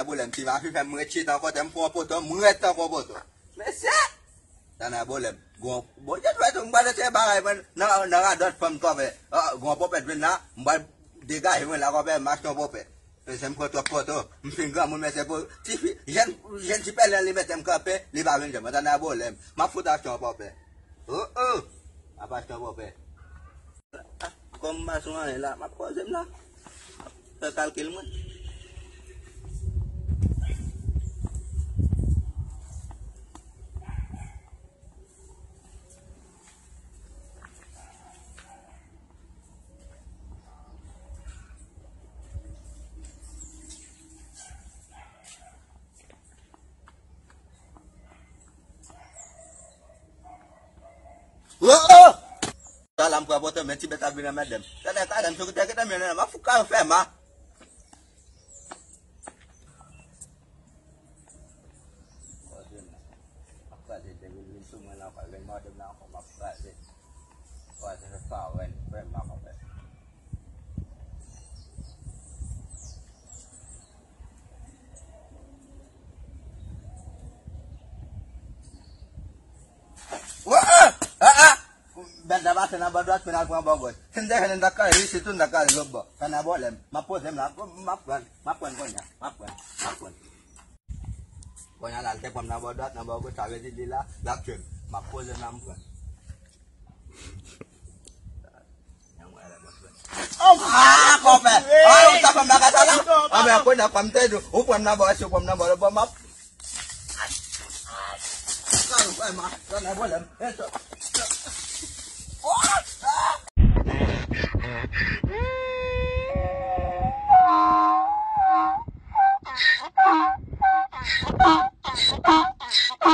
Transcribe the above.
boleh si mafi fem mrechi tan ko tem po poto mret tan ko poto. Mais c'est Tana boleh go boje tu tu mbale se bagai ben na dot fam ko be. Go popet ben na mbal dega he la ko be mas to popet. Sem ko to poto mpinga mo mese po si jen si pele li metem kape li ba ben jama tana boleh ma futa to popet. Apa to popet. Kom masuk la ma ko sem la. Kalkil mo. Dalam kau botol mesti betul bina madam. Kadang-kadang tu kita mana ma fuka fema. Apa sih dengan semua nak kau dengan madam nak kau apa sih? Kau ada kawan fema kau. Benda bahasa nak berdoa final pun bagus. Hendak hendak kau ini situ nak kau lobo. Karena boleh. Maupun saya maafkan konya, maafkan. Konya lantai pun nak berdoa nak bagus. Cawe di dila lakukan. Maupun saya maafkan. Yang mana bagus? Kope. Tak pernah kata salah. Apa aku nak pamte tu? Upam nak bawa, upam nak bawa maaf. Kau maaf. Karena boleh. What?